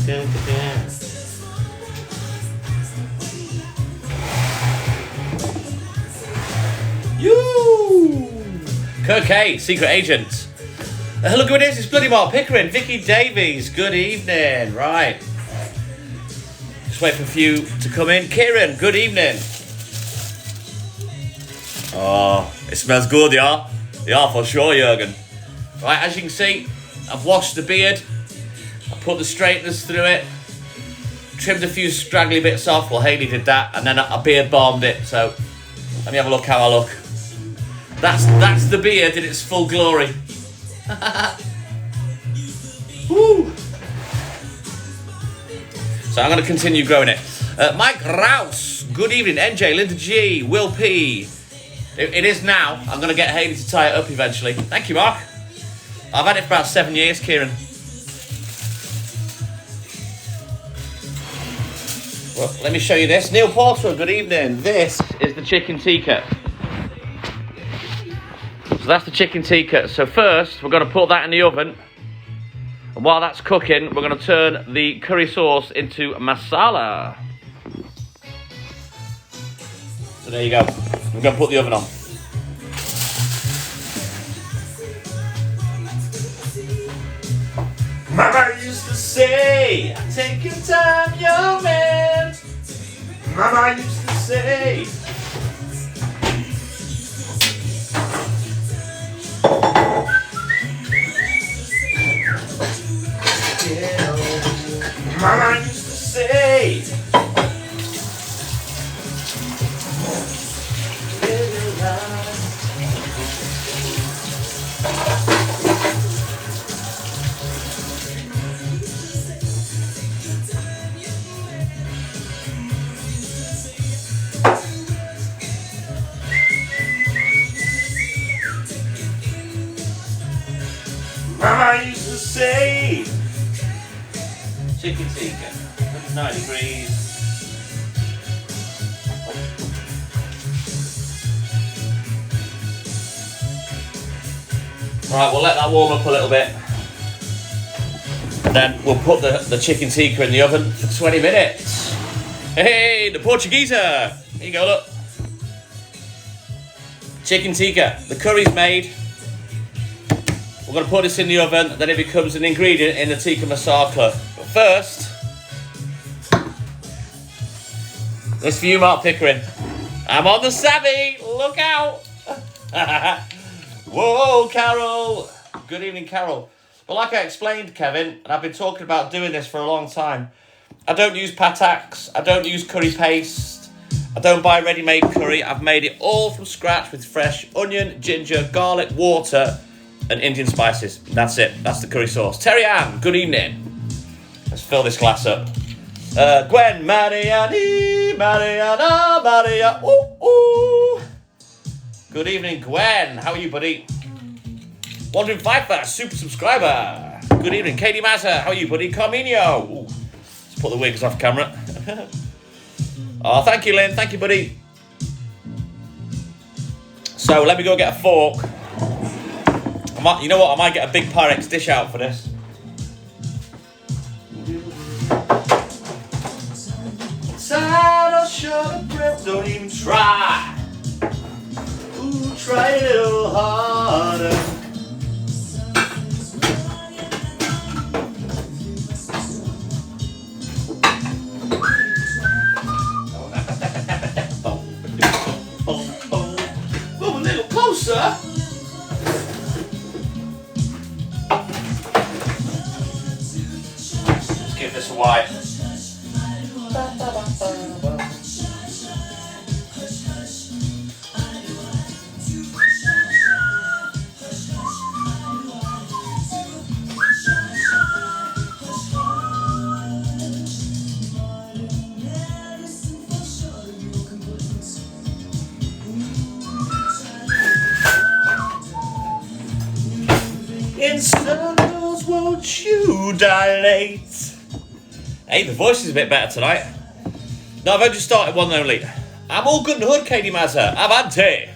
You. Kirk A, secret agent. Hello, good evening. It's Bloody Mark Pickering, Vicky Davies. Good evening. Right. Just wait for a few to come in. Kieran, good evening. Oh, it smells good, yeah? Yeah, for sure, Jürgen. Right, as you can see, I've washed the beard. I put the straighteners through it. Trimmed a few straggly bits off. Well, Hayley did that. And then I beard balmed it. So, let me have a look how I look. That's the beard in its full glory. Woo. So I'm going to continue growing it. Mike Rouse, good evening. NJ, Linda G, Will P. It is now. I'm going to get Hayley to tie it up eventually. Thank you, Mark. I've had it for about 7 years, Kieran. Well, let me show you this. Neil Porter, good evening. This is the chicken tikka. So that's the chicken tikka. So first, we're going to put that in the oven. And while that's cooking, we're going to turn the curry sauce into masala. So there you go. I'm going to put the oven on. Mama used to say, take your time, young man. Mama used to say. Mama used to say, live your life. Mama used to say, chicken tikka, 190 degrees. Right, we'll let that warm up a little bit. And then we'll put the chicken tikka in the oven for 20 minutes. Hey, the Portuguese. Here you go, look. Chicken tikka. The curry's made. We're going to put this in the oven, then it becomes an ingredient in the tikka masala. But first, this for you, Mark Pickering. I'm on the savvy. Look out. Whoa, Carol. Good evening, Carol. But like I explained, Kevin, and I've been talking about doing this for a long time, I don't use pataks. I don't use curry paste. I don't buy ready-made curry. I've made it all from scratch with fresh onion, ginger, garlic, water, and Indian spices. That's it. That's the curry sauce. Terry Ann, good evening. Let's fill this glass up. Gwen, Mariani, Mariana, Maria, ooh, ooh. Good evening, Gwen. How are you, buddy? Wandering Viper, super subscriber. Good evening, Katie Mazza. How are you, buddy? Carminio. Ooh. Let's put the wigs off camera. Oh, thank you, Lynn. Thank you, buddy. So let me go get a fork. You know what? I might get a big Pyrex dish out for this. Side or short breath, don't even try. Ooh, try a little harder. Move a little closer. Give this a wipe. In circles, won't you dilate? Hey, the voice is a bit better tonight. No, I've only just started one only. I'm all good in the hood, Katie Mazza. Avante.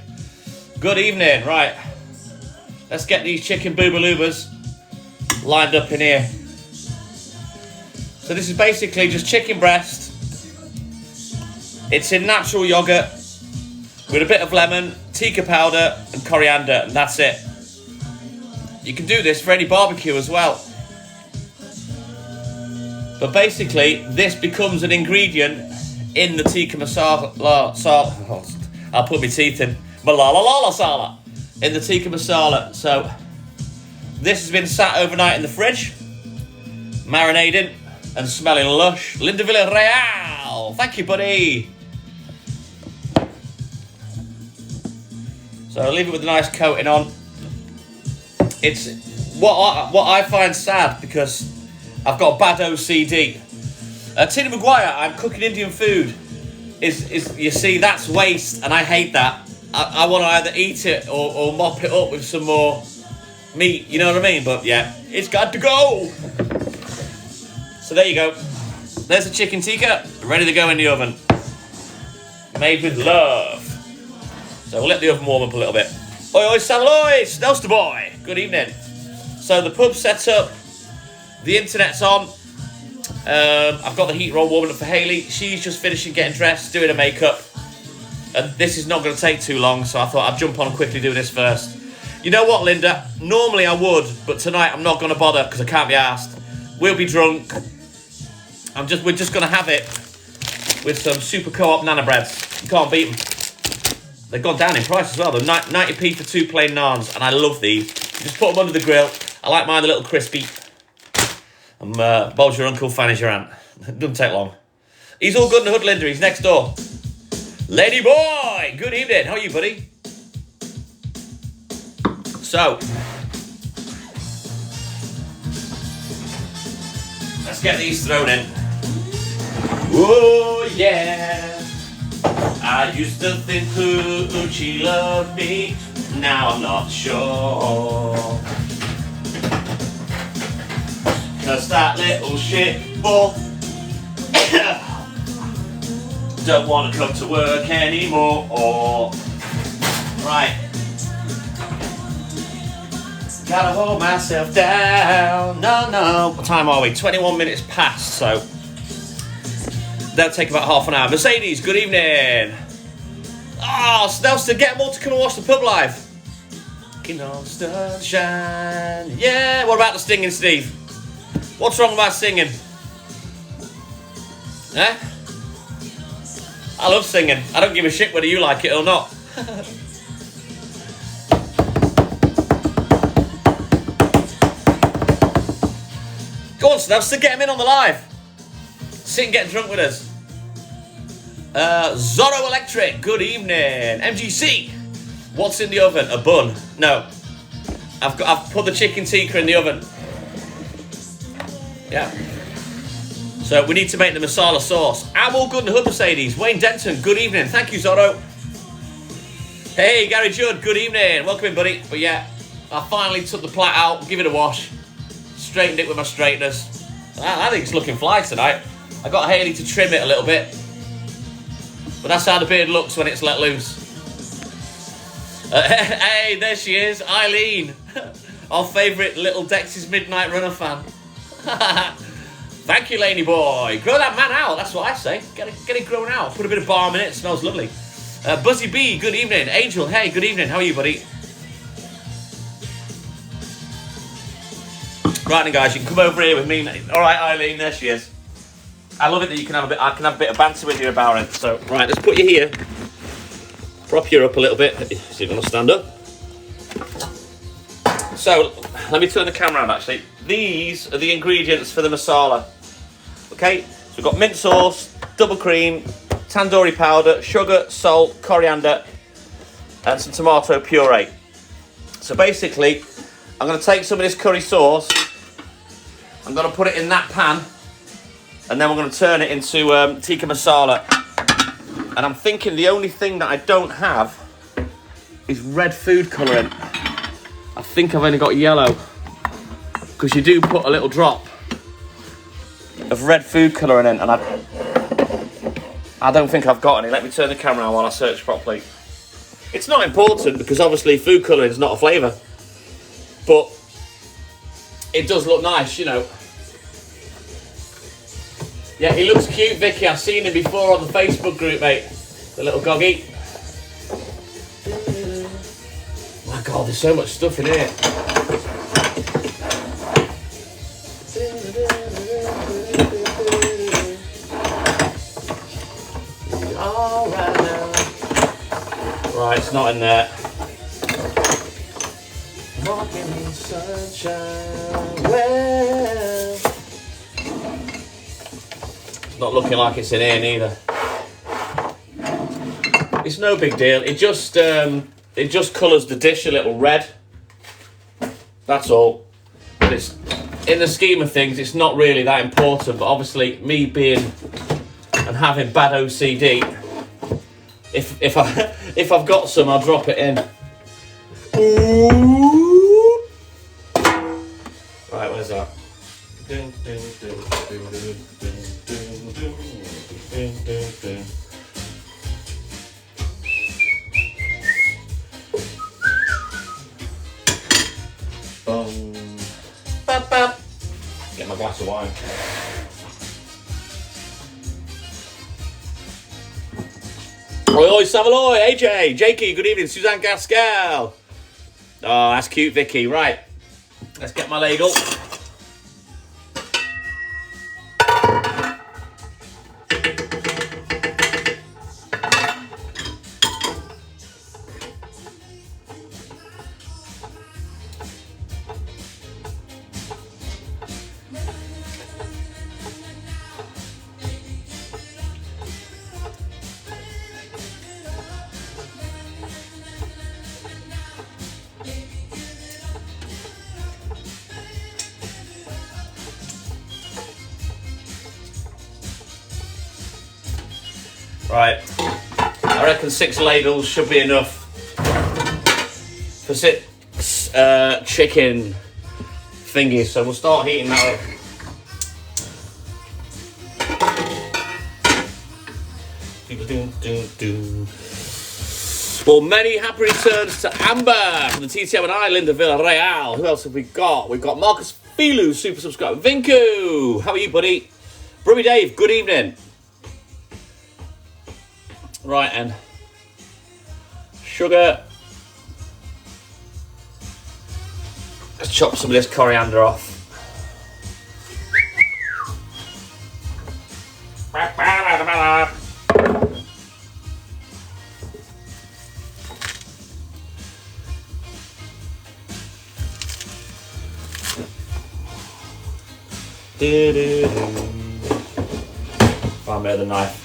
Good evening. Right. Let's get these chicken boobalubas lined up in here. So this is basically just chicken breast. It's in natural yogurt with a bit of lemon, tikka powder and coriander, and that's it. You can do this for any barbecue as well. But basically, this becomes an ingredient in the tikka masala. I'll put my teeth in. Masala. In the tikka masala. So, this has been sat overnight in the fridge, marinating and smelling lush. Linda Villarreal, thank you, buddy. So I'll leave it with a nice coating on. It's what I find sad because I've got bad OCD. Tina Maguire, I'm cooking Indian food. Is you see, that's waste, and I hate that. I want to either eat it or mop it up with some more meat. You know what I mean? But yeah, it's got to go. So there you go. There's the chicken tikka, ready to go in the oven. Made with love. So we'll let the oven warm up a little bit. Oi, oi, Saloy, Snelster boy. Good evening. So the pub's set up. The internet's on. I've got the heat roll warming up for Hayley. She's just finishing getting dressed, doing her makeup. And this is not going to take too long, so I thought I'd jump on and quickly do this first. You know what, Linda? Normally I would, but tonight I'm not going to bother because I can't be arsed. We'll be drunk. We're just going to have it with some Super Co-op Nana breads. You can't beat them. They've gone down in price as well. They're 90p for 2 plain naans, and I love these. You just put them under the grill. I like mine a little crispy. And Bob's your uncle, Fanny's your aunt. It doesn't take long. He's all good in the hood, Linda. He's next door. Lady boy, good evening. How are you, buddy? So, let's get these thrown in. Oh, yeah. I used to think Poochie loved me. Now I'm not sure. Cause that little shit ball don't want to come to work anymore. Right. Gotta hold myself down. No. What time are we? 21 minutes past, so that'll take about half an hour. Mercedes, good evening. Oh, Snelston, get them all to come and watch the pub live. Looking on sunshine. Yeah, what about the singing, Steve? What's wrong about singing? Eh? I love singing. I don't give a shit whether you like it or not. Go on, Snelston, get him in on the live. Sit and get drunk with us. Zorro Electric, good evening. MGC, what's in the oven? A bun? No. I've put the chicken tikka in the oven. Yeah. So we need to make the masala sauce. I'm all good in the hood, Mercedes. Wayne Denton, good evening. Thank you, Zorro. Hey, Gary Judd, good evening. Welcome in, buddy. But yeah, I finally took the plait out, give it a wash, straightened it with my straighteners. I think it's looking fly tonight. I got Hayley to trim it a little bit. But that's how the beard looks when it's let loose. Hey, there she is, Eileen. Our favourite Little Dex's Midnight Runner fan. Thank you, Laney boy. Grow that man out, that's what I say. Get it grown out. Put a bit of balm in it, smells lovely. Buzzy B, good evening. Angel, hey, good evening. How are you, buddy? Right then, guys, you can come over here with me. All right, Eileen, there she is. I love it that you can have I can have a bit of banter with you about it. So, right, let's put you here. Prop you up a little bit. So you're going to stand up. So, let me turn the camera around, actually. These are the ingredients for the masala. Okay, so we've got mint sauce, double cream, tandoori powder, sugar, salt, coriander, and some tomato puree. So basically, I'm going to take some of this curry sauce. I'm going to put it in that pan. And then we're going to turn it into tikka masala. And I'm thinking the only thing that I don't have is red food colouring. I think I've only got yellow. Because you do put a little drop of red food colouring in. And I don't think I've got any. Let me turn the camera on while I search properly. It's not important because obviously food colouring is not a flavour. But it does look nice, you know. Yeah, he looks cute, Vicky. I've seen him before on the Facebook group, mate. The little goggy. My God, there's so much stuff in here. All right now. Right, it's not in there. Walking in sunshine. Well, it's not looking like it's in here neither. It's no big deal. It just colours the dish a little red. That's all. But it's, in the scheme of things, it's not really that important. But obviously, me being and having bad OCD, if I've got some, I'll drop it in. Ooh. Right, where's that? Get my glass of wine. Oi, Savaloy, AJ, Jakey, good evening, Suzanne Gaskell. Oh, that's cute, Vicky. Right, let's get my ladle. Right, I reckon 6 ladles should be enough for 6 chicken thingies, so we'll start heating that up. Well, many happy returns to Amber from the TTM and Island of Villarreal. Who else have we got? We've got Marcus Filu, super subscriber. Vinku, how are you, buddy? Brummy Dave, good evening. Right, and sugar. Let's chop some of this coriander off. Find me the knife.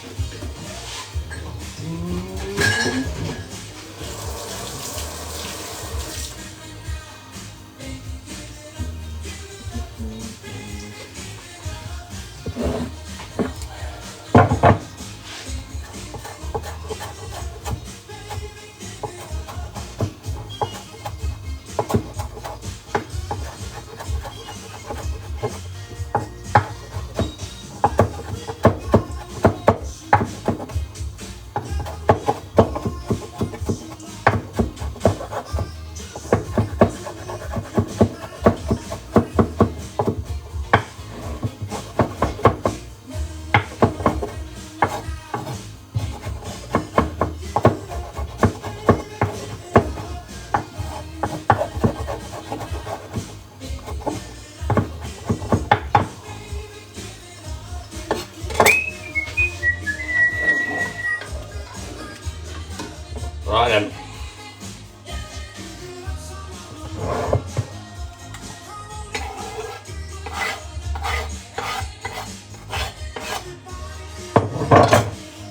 Right then.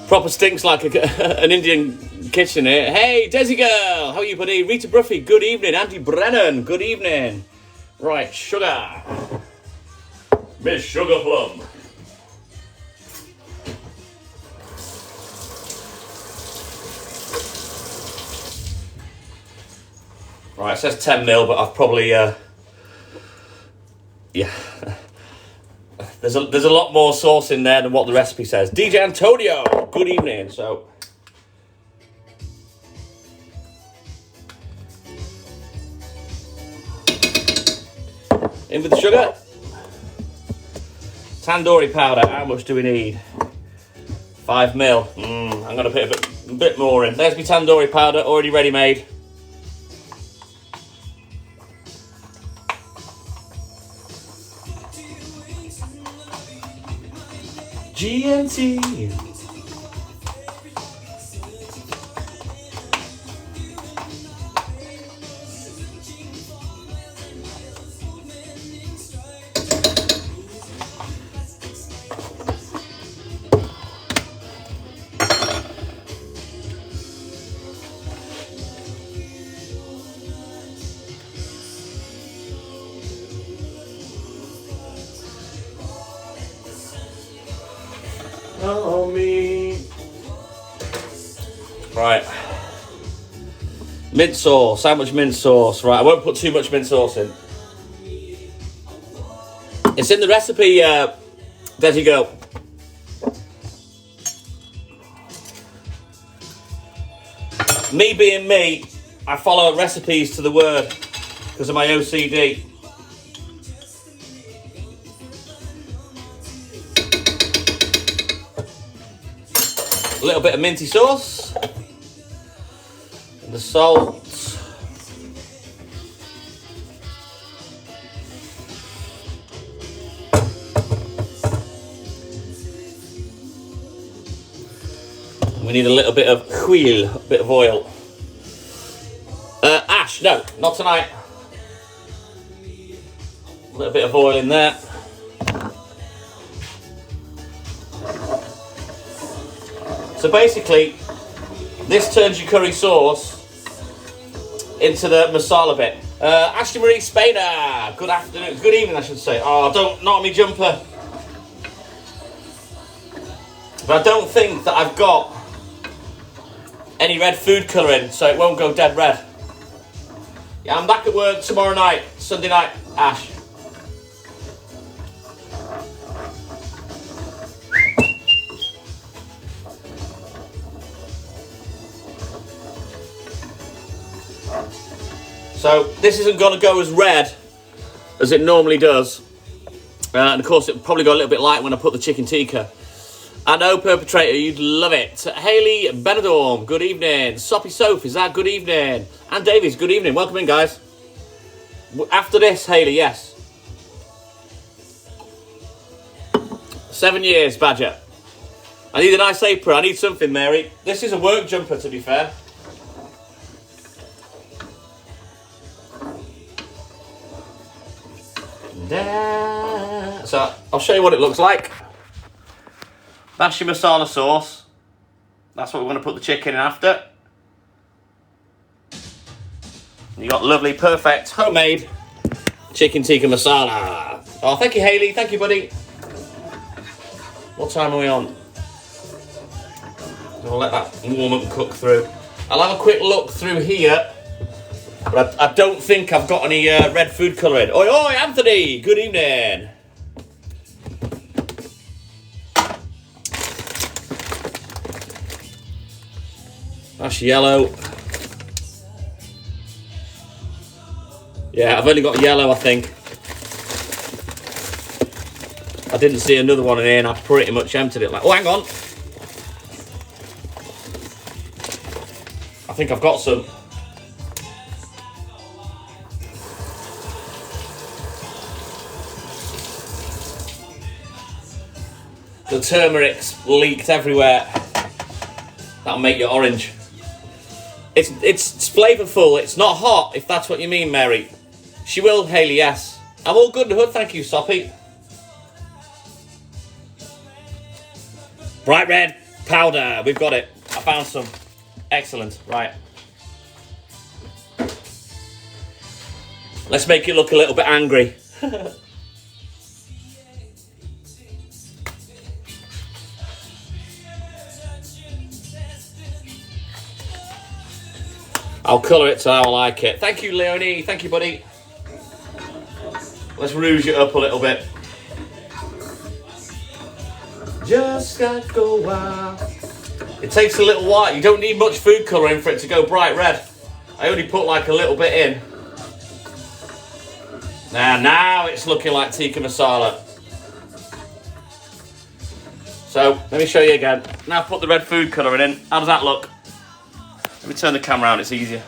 Proper stinks like an Indian kitchen here. Hey, Desi girl, how are you, buddy? Rita Bruffy, good evening. Andy Brennan, good evening. Right, sugar. Miss Sugar Plum. Right, it says 10 mil, but I've probably, yeah. There's a lot more sauce in there than what the recipe says. DJ Antonio, good evening. So, in with the sugar. Tandoori powder, how much do we need? 5 mil. I'm going to put a bit more in. There's my tandoori powder, already ready made. GNT. Oh, me. Right. Mint sauce. How much mint sauce? Right, I won't put too much mint sauce in. It's in the recipe, Desi Girl. Me being me, I follow recipes to the word because of my OCD. A little bit of minty sauce. And the salt. We need a little bit of huile, a bit of oil. Ash, no, not tonight. A little bit of oil in there. So basically, this turns your curry sauce into the masala bit. Ashley Marie Spader, good afternoon, good evening I should say. Oh, don't knock me jumper. But I don't think that I've got any red food colouring, so it won't go dead red. Yeah, I'm back at work tomorrow night, Sunday night, Ash. So this isn't going to go as red as it normally does. And of course it'll probably go a little bit light when I put the chicken tikka. I know, Perpetrator, you'd love it. Hayley Benidorm, good evening. Soppy Soph, is that good evening? And Davies, good evening. Welcome in, guys. After this, Hayley, yes. 7 years, Badger. I need a nice apron. I need something, Mary. This is a work jumper, to be fair. So I'll show you what it looks like. That's your masala sauce. That's what we're going to put the chicken in after. You got lovely, perfect, homemade chicken tikka masala. Oh, thank you, Hayley. Thank you, buddy. What time are we on? I'll let that warm up and cook through. I'll have a quick look through here. But I don't think I've got any red food colouring. Oi, oi, Anthony! Good evening. That's yellow. Yeah, I've only got yellow, I think. I didn't see another one in here and I pretty much emptied it. Like, oh, hang on. I think I've got some. The turmeric's leaked everywhere. That'll make you orange. It's flavourful. It's not hot, if that's what you mean, Mary. She will, Hayley, yes. I'm all good in the hood, thank you, Soppy. Bright red powder. We've got it. I found some. Excellent. Right. Let's make it look a little bit angry. I'll colour it to how I like it. Thank you, Leonie. Thank you, buddy. Let's rouge it up a little bit. Just gotta go wild. It takes a little while. You don't need much food colouring for it to go bright red. I only put like a little bit in. Now it's looking like tikka masala. So, let me show you again. Now I've put the red food colouring in. How does that look? Let me turn the camera around, it's easier.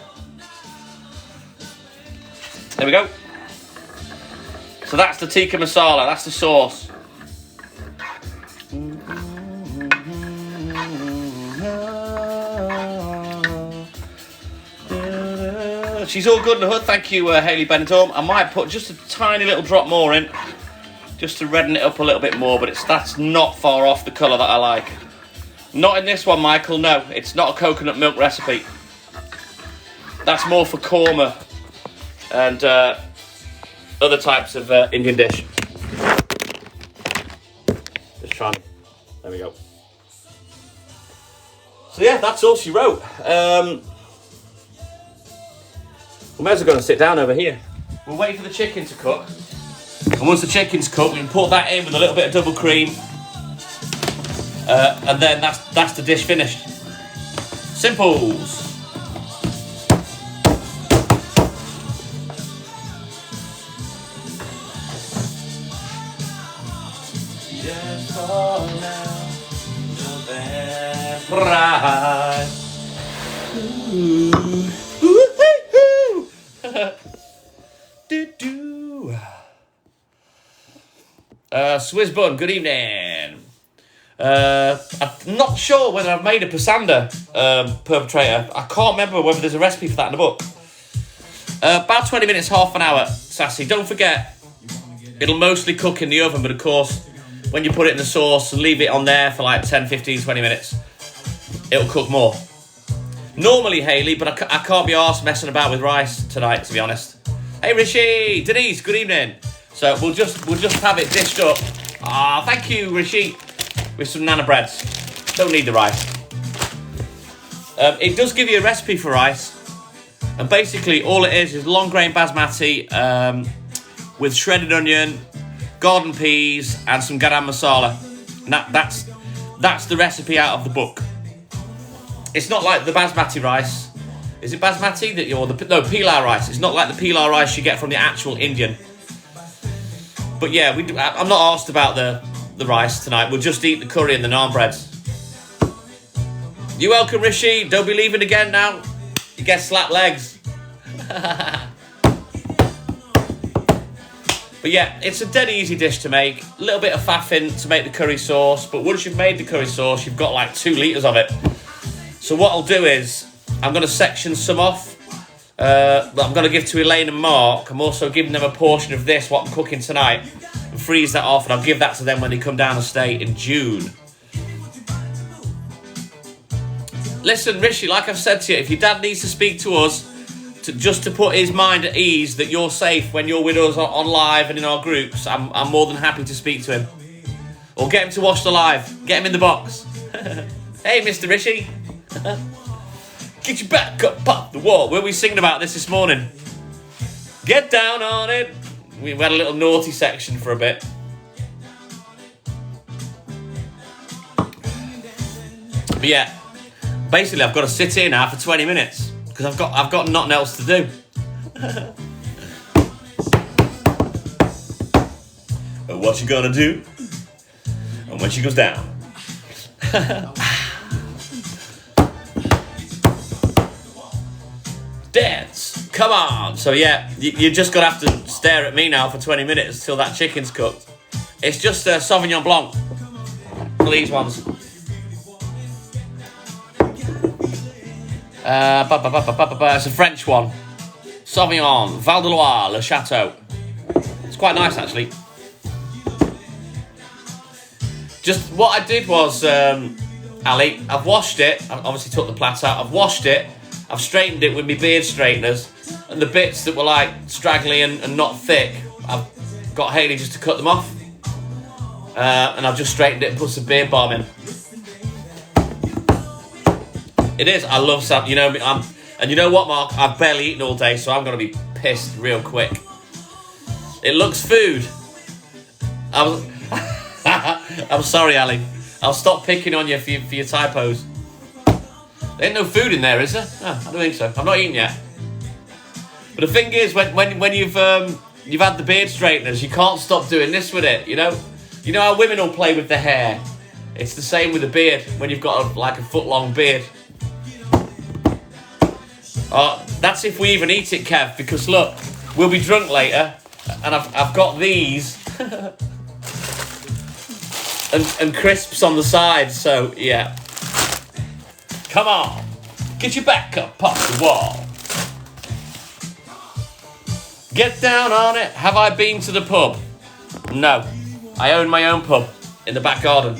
There we go. So that's the tikka masala, that's the sauce. She's all good in the hood, thank you, Hayley Benidorm. I might put just a tiny little drop more in, just to redden it up a little bit more, but that's not far off the colour that I like. Not in this one, Michael, no. It's not a coconut milk recipe. That's more for korma and other types of Indian dish. Just trying. There we go. So yeah, that's all she wrote. We may as well go and sit down over here. We'll wait for the chicken to cook. And once the chicken's cooked, we can put that in with a little bit of double cream. And then that's the dish finished. Simples. Just for now, right. Swiss bun, good evening. I'm not sure whether I've made a pasanda perpetrator. I can't remember whether there's a recipe for that in the book. About 20 minutes, half an hour, Sassy. Don't forget, it'll mostly cook in the oven, but of course, when you put it in the sauce and leave it on there for like 10, 15, 20 minutes, it'll cook more. Normally, Hayley, but I can't be arsed messing about with rice tonight, to be honest. Hey, Rishi, Denise, good evening. So we'll just have it dished up. Ah, thank you, Rishi, with some nana breads. Don't need the rice. It does give you a recipe for rice, and basically all it is long grain basmati with shredded onion, garden peas, and some garam masala. And that's the recipe out of the book. It's not like the basmati rice. Is it basmati no, pilau rice? It's not like the pilau rice you get from the actual Indian. But yeah, I'm not asked about the rice tonight. We'll just eat the curry and the naan breads. You're welcome, Rishi. Don't be leaving again now. You get slapped legs. But yeah, it's a dead easy dish to make. A little bit of faffing to make the curry sauce. But once you've made the curry sauce, you've got like 2 litres of it. So what I'll do is, I'm going to section some off. That I'm going to give to Elaine and Mark. I'm also giving them a portion of this, what I'm cooking tonight, and freeze that off, and I'll give that to them when they come down and stay in June. Listen, Rishi, like I've said to you, if your dad needs to speak to us, just to put his mind at ease that you're safe when you're with us on live and in our groups, I'm more than happy to speak to him. Or get him to watch the live. Get him in the box. Hey, Mr. Rishi. Get your back up off the wall. Were we singing about this morning? Get down on it. We had a little naughty section for a bit. But yeah, basically I've got to sit here now for 20 minutes because I've got nothing else to do. But what you gonna do? And when she goes down. Dance, come on. So yeah, you're just gonna have to stare at me now for 20 minutes till that chicken's cooked. It's just a Sauvignon Blanc. These ones. It's a French one. Sauvignon, Val de Loire, Le Chateau. It's quite nice actually. Just what I did was, Ali, I've washed it. I obviously took the plats out. I've washed it. I've straightened it with my beard straighteners, and the bits that were like straggly and not thick, I've got Hayley just to cut them off, and I've just straightened it and put some beard balm in. It is. I love salad. You know, and you know what, Mark? I've barely eaten all day, so I'm gonna be pissed real quick. It looks food. I'm sorry, Ali. I'll stop picking on you for your typos. There ain't no food in there, is there? No, I don't think so. I'm not eating yet. But the thing is, when you've had the beard straighteners, you can't stop doing this with it. You know how women will play with their hair. It's the same with a beard when you've got like a foot-long beard. That's if we even eat it, Kev, because look, we'll be drunk later, and I've got these and crisps on the side, so yeah. Come on, get your back up off the wall. Get down on it. Have I been to the pub? No. I own my own pub in the back garden.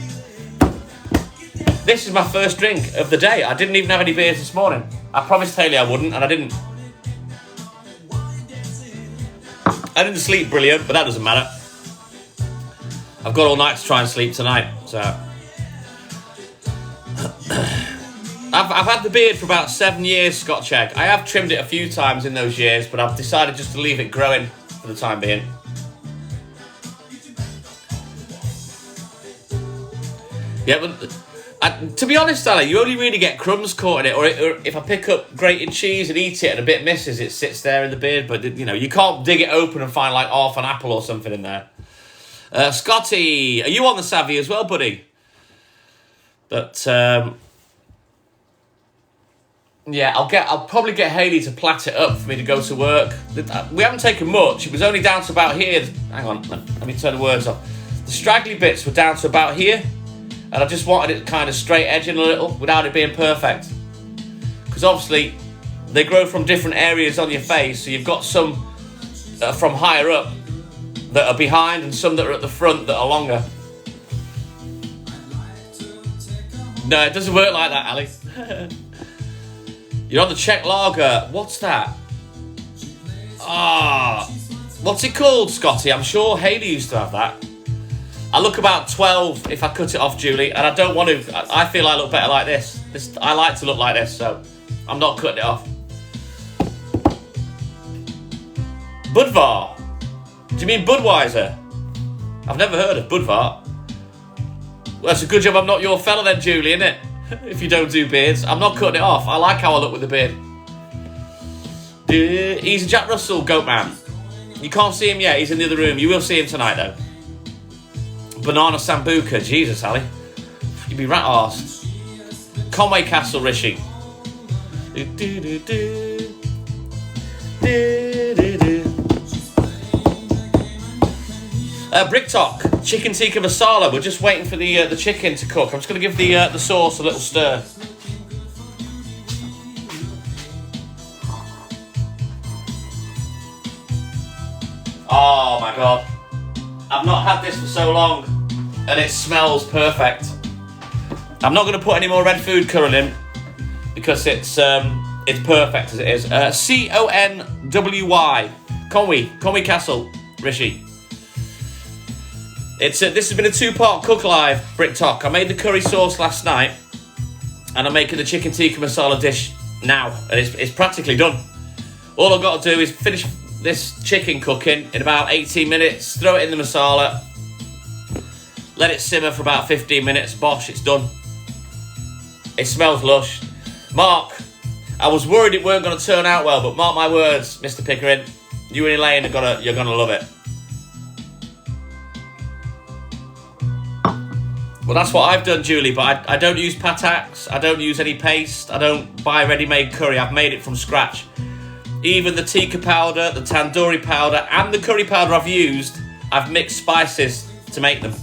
This is my first drink of the day. I didn't even have any beers this morning. I promised Haley I wouldn't, and I didn't. I didn't sleep brilliant, but that doesn't matter. I've got all night to try and sleep tonight, so... I've had the beard for about 7 years, Scotch Egg. I have trimmed it a few times in those years, but I've decided just to leave it growing for the time being. Yeah, but to be honest, Ali, you only really get crumbs caught in it, or if I pick up grated cheese and eat it and a bit misses, it sits there in the beard, but you know, you can't dig it open and find like half an apple or something in there. Scotty, are you on the savvy as well, buddy? But, yeah, I'll probably get Haley to plait it up for me to go to work. We haven't taken much. It was only down to about here. Hang on, let me turn the words off. The straggly bits were down to about here, and I just wanted it kind of straight edging a little without it being perfect. Because obviously, they grow from different areas on your face, so you've got some from higher up that are behind and some that are at the front that are longer. No, it doesn't work like that, Ali. You're on the Czech lager. What's that? What's it called, Scotty? I'm sure Haley used to have that. I look about 12 if I cut it off, Julie, and I don't want to. I feel I look better like this. I like to look like this, so I'm not cutting it off. Budvar. Do you mean Budweiser? I've never heard of Budvar. Well, it's a good job I'm not your fella then, Julie, innit? If you don't do beards. I'm not cutting it off. I like how I look with the beard. He's a Jack Russell goat man. You can't see him yet. He's in the other room. You will see him tonight, though. Banana Sambuca. Jesus, Ali. You'd be rat-arsed. Conway Castle, Rishi. Brick Talk, chicken tikka masala. We're just waiting for the chicken to cook. I'm just going to give the sauce a little stir. Oh my god, I've not had this for so long, and it smells perfect. I'm not going to put any more red food colour in because it's perfect as it is. Conwy, Conwy Castle, Rishi. This has been a 2-part cook live, Brick Talk. I made the curry sauce last night, and I'm making the chicken tikka masala dish now, and it's practically done. All I've got to do is finish this chicken cooking in about 18 minutes, throw it in the masala, let it simmer for about 15 minutes, bosh, it's done. It smells lush. Mark, I was worried it weren't going to turn out well, but mark my words, Mr. Pickering, you and Elaine you're gonna love it. Well, that's what I've done, Julie, but I don't use pataks, I don't use any paste, I don't buy ready-made curry, I've made it from scratch. Even the tikka powder, the tandoori powder, and the curry powder I've used, I've mixed spices to make them.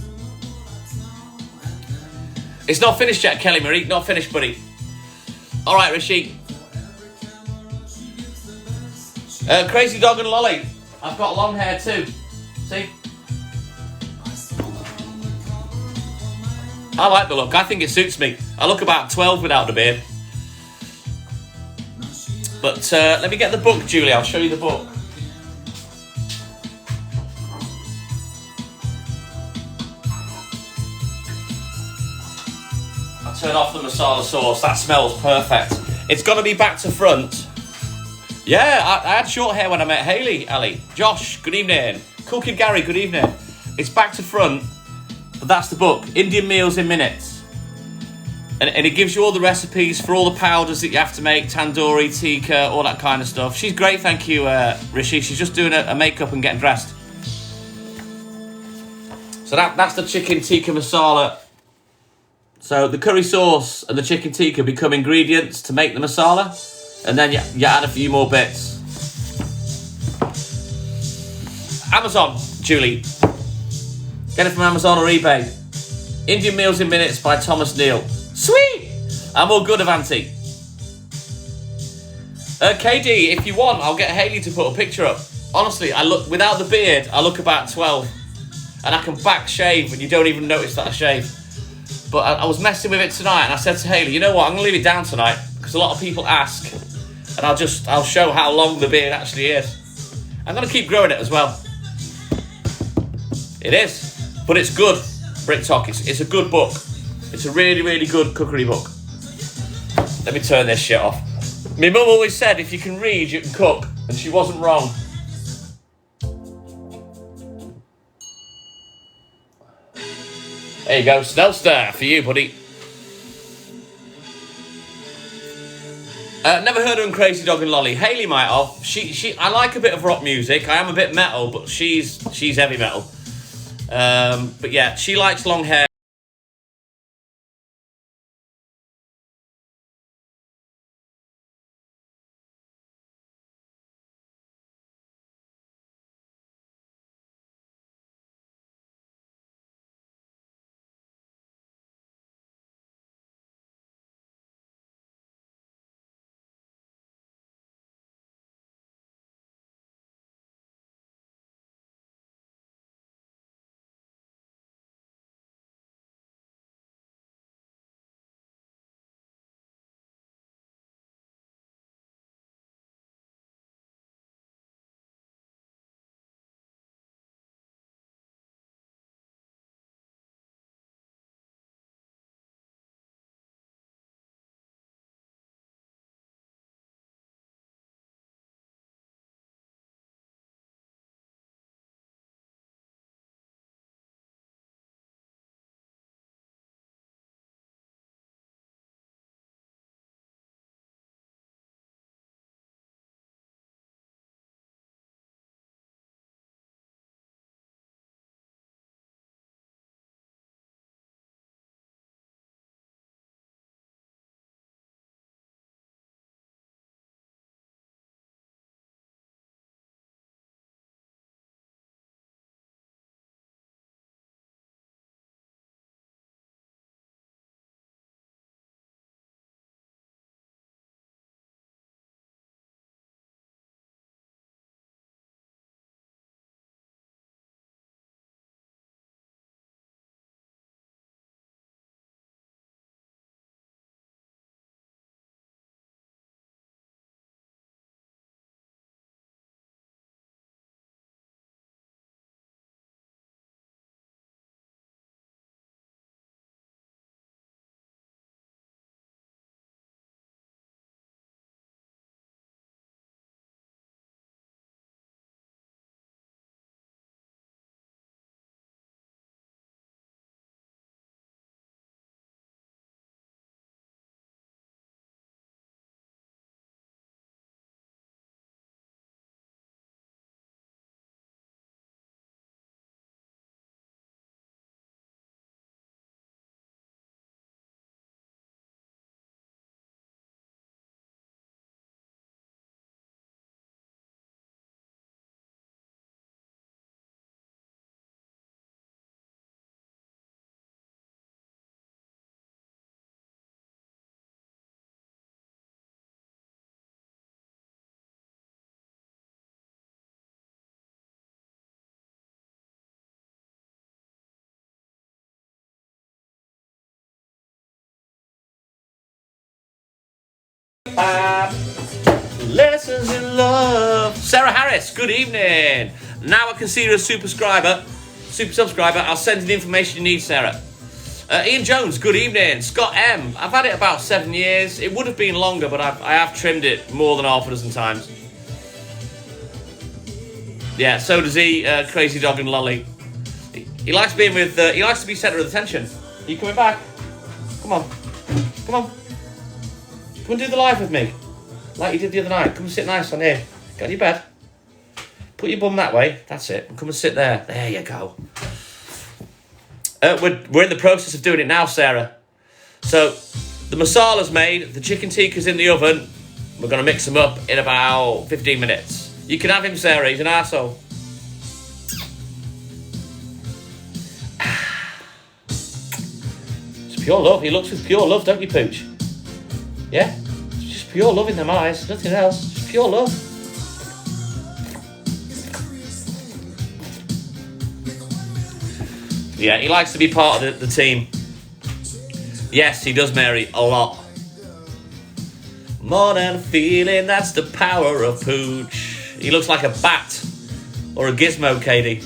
It's not finished yet, Kelly Marie, not finished, buddy. All right, Rishi. Crazy Dog and Lolly, I've got long hair too, see? I like the look. I think it suits me. I look about 12 without the beard. But let me get the book, Julie. I'll show you the book. I'll turn off the masala sauce. That smells perfect. It's got to be back to front. Yeah, I had short hair when I met Haley, Ali. Josh, good evening. Cookie Gary, good evening. It's back to front. But that's the book, Indian Meals in Minutes. And it gives you all the recipes for all the powders that you have to make, tandoori, tikka, all that kind of stuff. She's great, thank you, Rishi. She's just doing a makeup and getting dressed. So that's the chicken tikka masala So the curry sauce and the chicken tikka become ingredients to make the masala, and then you add a few more bits. Amazon, Julie. Get it from Amazon or eBay. Indian Meals in Minutes by Thomas Neal. Sweet! I'm all good, Avanti. KD, if you want, I'll get Hayley to put a picture up. Honestly, I look without the beard, I look about 12. And I can back shave and you don't even notice that I shave. But I was messing with it tonight and I said to Hayley, you know what, I'm going to leave it down tonight because a lot of people ask and I'll show how long the beard actually is. I'm going to keep growing it as well. It is, but it's good. Brick Talk, it's a good book. It's a really, really good cookery book. Let me turn this shit off. My mum always said if you can read, you can cook, and she wasn't wrong. There you go, Snell Stir for you, buddy. Never heard of Crazy Dog and Lolly. Hayley might have. I like a bit of rock music. I am a bit metal, but she's heavy metal. But yeah, she likes long hair. Lessons in love. Sarah Harris, good evening. Now I can see you're a super subscriber. I'll send you the information you need, Sarah. Ian Jones, good evening. Scott M, I've had it about 7 years. It would have been longer, but I have trimmed it more than half a dozen times. Yeah, so does he, Crazy Dog and Lolly. He likes being with, he likes to be centre of attention. Are you coming back? Come on. Come on. Come and do the live with me. Like you did the other night. Come and sit nice on here. Get on your bed. Put your bum that way. That's it. And come and sit there. There you go. We're in the process of doing it now, Sarah. So, the masala's made, the chicken tikka's in the oven. We're going to mix them up in about 15 minutes. You can have him, Sarah, he's an arsehole. It's pure love, he looks with pure love, don't you, Pooch? Yeah? It's just pure love in them eyes, nothing else, just pure love. Yeah, he likes to be part of the team. Yes, he does, Mary, a lot. More than a feeling, that's the power of Pooch. He looks like a bat or a gizmo, Katie.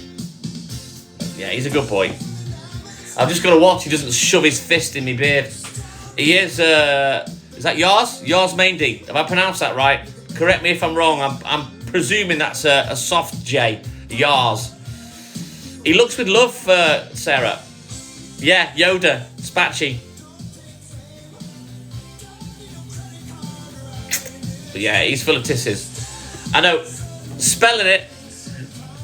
Yeah, he's a good boy. I've just got to watch he doesn't shove his fist in my beard. He is that Yars? Yars Maindy. Have I pronounced that right? Correct me if I'm wrong. I'm presuming that's a soft J. Yars. He looks with love, Sarah. Yeah, Yoda. Spatchy. But yeah, he's full of tisses. I know, spelling it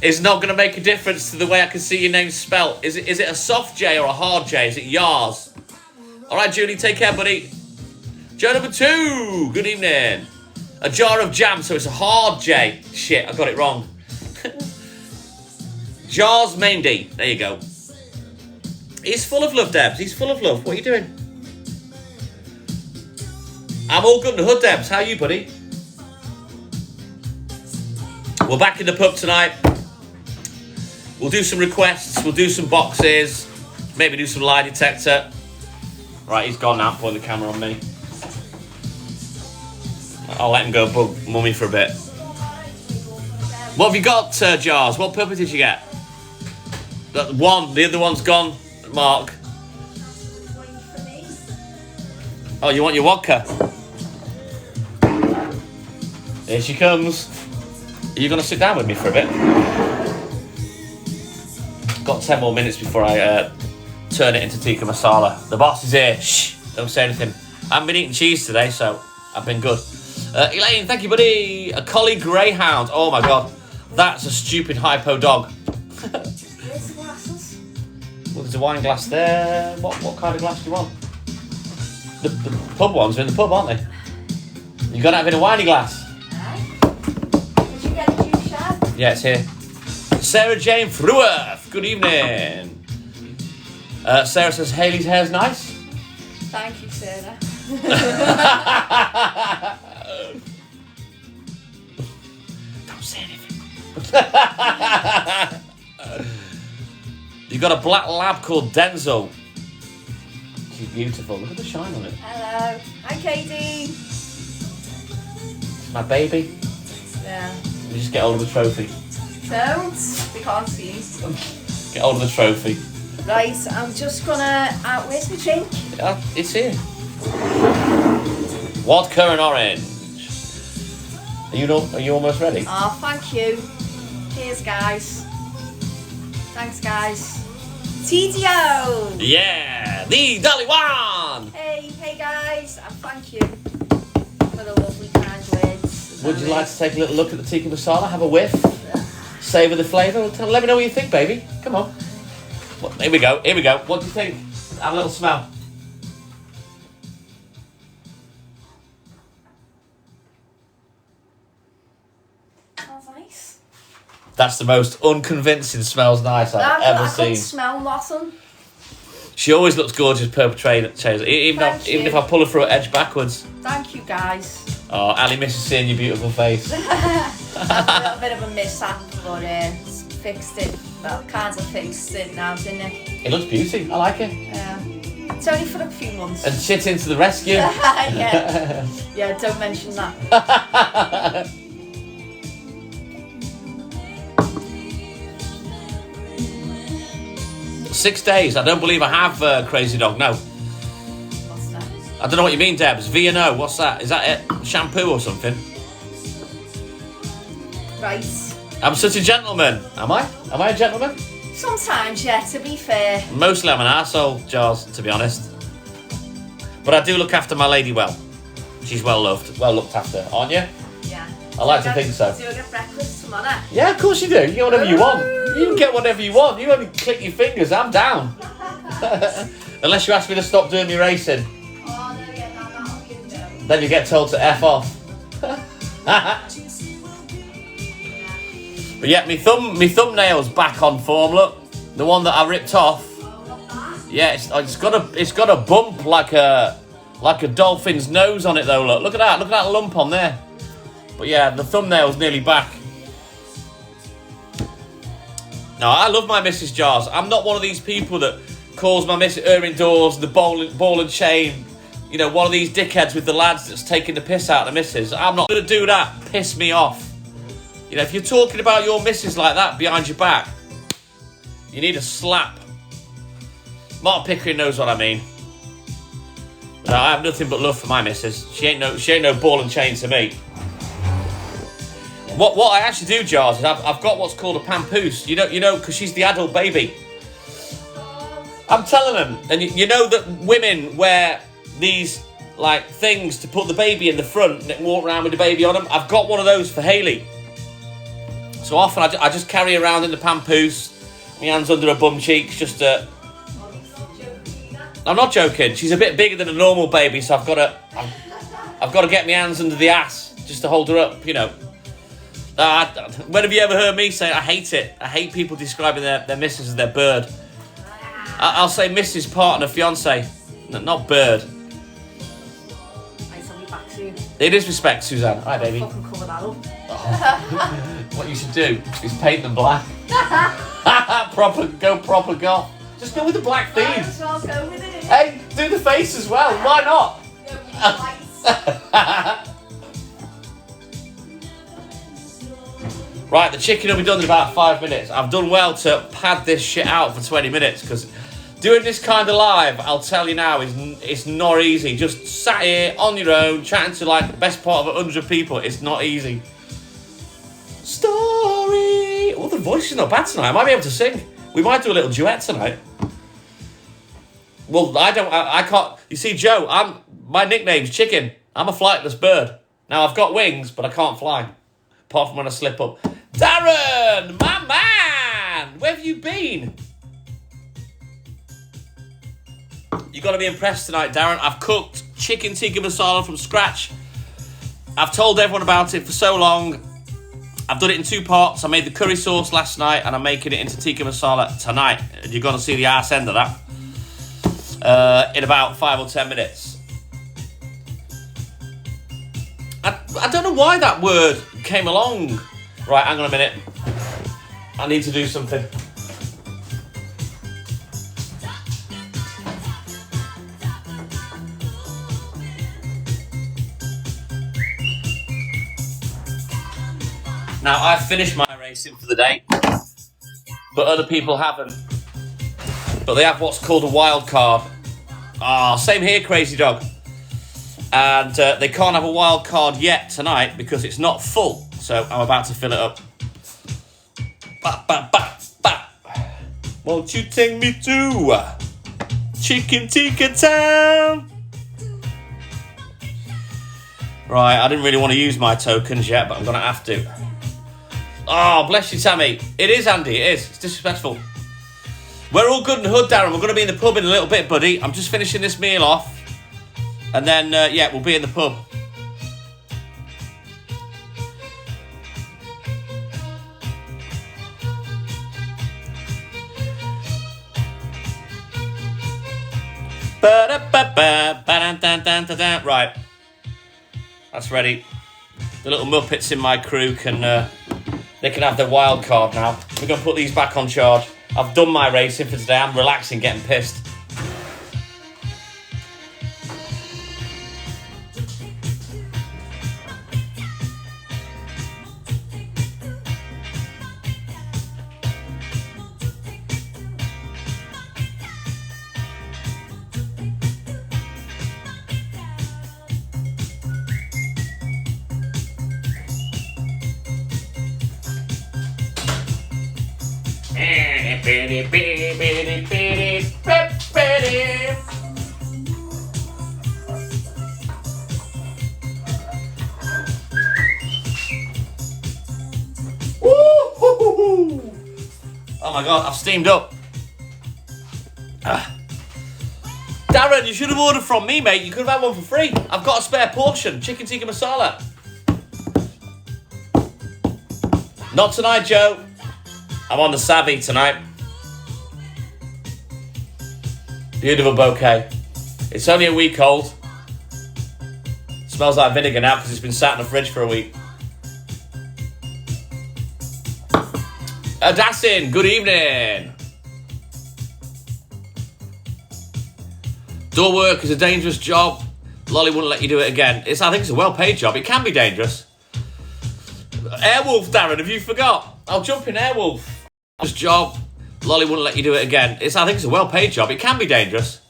is not going to make a difference to the way I can see your name spelt. Is it a soft J or a hard J? Is it Yars? All right, Julie, take care, buddy. Joe number 2, good evening. A jar of jam, so it's a hard J. Shit, I got it wrong. Jars Maindy, there you go. He's full of love, Debs. He's full of love. What are you doing? I'm all good in the hood, Debs. How are you, buddy? We're back in the pub tonight. We'll do some requests. We'll do some boxes. Maybe do some lie detector. Right, he's gone now. Putting the camera on me. I'll let him go bug mummy for a bit. What have you got, Jars? What puppy did you get? That one. The other one's gone, Mark. Oh, you want your vodka? Here she comes. Are you going to sit down with me for a bit? Got 10 more minutes before I turn it into tikka masala. The boss is here. Shh, don't say anything. I haven't been eating cheese today, so I've been good. Elaine, thank you, buddy. A collie greyhound. Oh my god, that's a stupid hypo dog. Where's the glasses? Well, there's a wine glass there. What kind of glass do you want? The pub ones are in the pub, aren't they? You got to have in a winey glass. Did you get a juice shot? Yeah, it's here. Sarah Jane Fruworth, good evening. Sarah says Hayley's hair's nice. Thank you, Sarah. Don't say anything. You got a black lab called Denzel. She's beautiful. Look at the shine on it. Hello. Hi, Katie. It's my baby. Yeah. Let me just get hold of the trophy. Don't. We can't see you. Get hold of the trophy. Right, I'm just gonna... where's my drink? Yeah, it's here. Vodka and orange. Are you almost ready? Oh, thank you. Cheers, guys. Thanks, guys. TDO! Yeah, the Dolly One! Hey guys, and thank you for the lovely kind words. Would you like to take a little look at the tikka masala, have a whiff, savour the flavour? Let me know what you think, baby. Come on. Well, here we go. What do you think? Have a little smell. Smells nice. That's the most unconvincing smells nice I've ever I seen. can't smell nothing. She always looks gorgeous, perpetrator. Even if I pull her through her edge backwards. Thank you, guys. Oh, Ali misses seeing your beautiful face. A little bit of a mishap, but fixed it. Well, kind of fixed it now, didn't it? It looks beauty. I like it. Yeah. It's only for a few months. And shit into the rescue. Yeah, don't mention that. 6 days. I don't believe I have Crazy Dog. No. What's that? I don't know what you mean, Debs. V&O. What's that? Is that it? Shampoo or something? Right. I'm such a gentleman. Am I? Am I a gentleman? Sometimes, yeah, to be fair. Mostly I'm an arsehole, Giles, to be honest. But I do look after my lady well. She's well loved, well looked after, aren't you? Yeah. I like to think so. Do you get breakfast tomorrow? Yeah, of course you do. You get whatever you want. You can get whatever you want. You only click your fingers. I'm down. Unless you ask me to stop doing my racing. Then you get told to F off. But yeah, my thumbnail's back on form. Look, the one that I ripped off. Yeah, it's got a bump like a dolphin's nose on it though. Look at that lump on there. But yeah, the thumbnail's nearly back. No, I love my missus jars. I'm not one of these people that calls my missus her indoors, the ball and chain. You know, one of these dickheads with the lads that's taking the piss out of the missus. I'm not going to do that. Piss me off. You know, if you're talking about your missus like that behind your back, you need a slap. Mark Pickering knows what I mean. But I have nothing but love for my missus. She ain't no ball and chain to me. What I actually do, Jars, is I've got what's called a pampoost. You know, because she's the adult baby. I'm telling them, and you know that women wear these like things to put the baby in the front and walk around with the baby on them. I've got one of those for Hayley. So often I just carry around in the pampoost, my hands under her bum cheeks, just to... I'm not joking. She's a bit bigger than a normal baby, so I've got to get my hands under the ass just to hold her up, you know. When have you ever heard me say I hate it? I hate people describing their missus as their bird. I'll say missus, partner, fiance, not bird. It is respect, Suzanne. Hi, baby. Fucking cover that up. Oh. What you should do is paint them black. Proper goth. Just go with the black theme. Well, go with it, Hey, do the face as well. Why not? Right, the chicken will be done in about 5 minutes. I've done well to pad this shit out for 20 minutes because doing this kind of live, I'll tell you now, it's not easy. Just sat here on your own, chatting to like the best part of 100 people. It's not easy. Story. Oh, the voice is not bad tonight. I might be able to sing. We might do a little duet tonight. Well, I can't. You see, Joe, my nickname's Chicken. I'm a flightless bird. Now, I've got wings, but I can't fly. Apart from when I slip up. Darren, my man, where have you been? You've got to be impressed tonight, Darren. I've cooked chicken tikka masala from scratch. I've told everyone about it for so long. I've done it in 2 parts. I made the curry sauce last night and I'm making it into tikka masala tonight. And you're going to see the arse end of that in about 5 or 10 minutes. I don't know why that word came along. Right, hang on a minute. I need to do something. Now, I've finished my racing for the day, but other people haven't. But they have what's called a wild card. Same here, Crazy Dog. And they can't have a wild card yet tonight because it's not full. So I'm about to fill it up. Ba, ba, ba, ba. Won't you take me to Chicken Tikka Town? Right, I didn't really want to use my tokens yet, but I'm going to have to. Oh, bless you, Tammy. It is, Andy, it is. It's disrespectful. We're all good and hood, Darren. We're going to be in the pub in a little bit, buddy. I'm just finishing this meal off. And then, yeah, we'll be in the pub. Right. That's ready. The little Muppets in my crew can they can have their wild card now. We're going to put these back on charge. I've done my racing for today. I'm relaxing, getting pissed. Oh my god, I've steamed up. Darren, you should have ordered from me, mate. You could have had one for free. I've got a spare portion. Chicken tikka masala. Not tonight, Joe. I'm on the savvy tonight. Beautiful bouquet. It's only a week old. Smells like vinegar now because it's been sat in the fridge for a week. Adassin, good evening. Door work is a dangerous job. Lolly wouldn't let you do it again. I think it's a well-paid job. It can be dangerous. Airwolf, Darren, have you forgot? I'll jump in Airwolf. This job. Lolly wouldn't let you do it again. I think it's a well-paid job. It can be dangerous.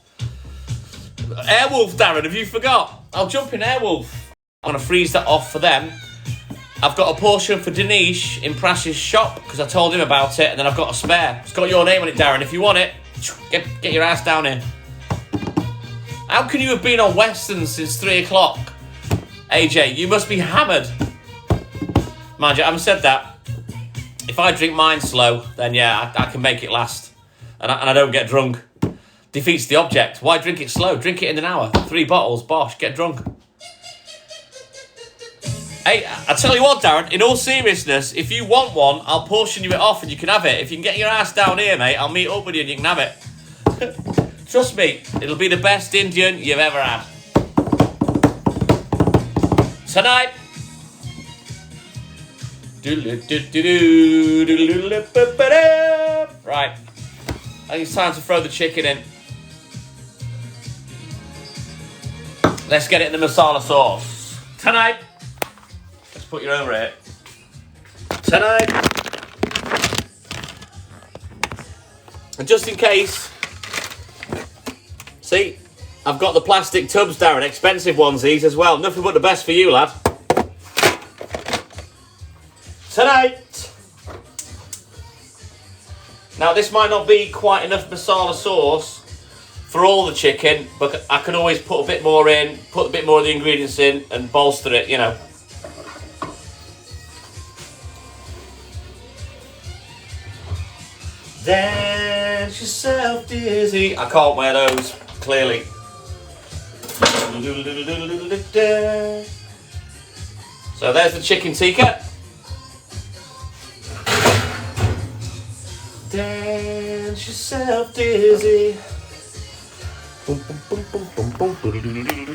Airwolf, Darren, have you forgot? I'll jump in Airwolf. I'm going to freeze that off for them. I've got a portion for Dinesh in Prash's shop because I told him about it, and then I've got a spare. It's got your name on it, Darren. If you want it, get your ass down here. How can you have been on Western since 3 o'clock? AJ, you must be hammered. Mind you, I haven't said that. If I drink mine slow, then yeah, I can make it last. And I don't get drunk. Defeats the object. Why drink it slow? Drink it in an hour. 3 bottles, bosh, get drunk. Hey, I tell you what, Darren, in all seriousness, if you want one, I'll portion you it off and you can have it. If you can get your ass down here, mate, I'll meet up with you and you can have it. Trust me, it'll be the best Indian you've ever had. Tonight. Right. I think it's time to throw the chicken in. Let's get it in the masala sauce. Tonight. Let's put your over it. Tonight. And just in case, see, I've got the plastic tubs, Darren, expensive ones these as well. Nothing but the best for you, lad. Tonight. Now, this might not be quite enough masala sauce for all the chicken, but I can always put a bit more in, put a bit more of the ingredients in and bolster it, you know. Dance yourself dizzy. I can't wear those, clearly. So there's the chicken tikka. Dance yourself dizzy.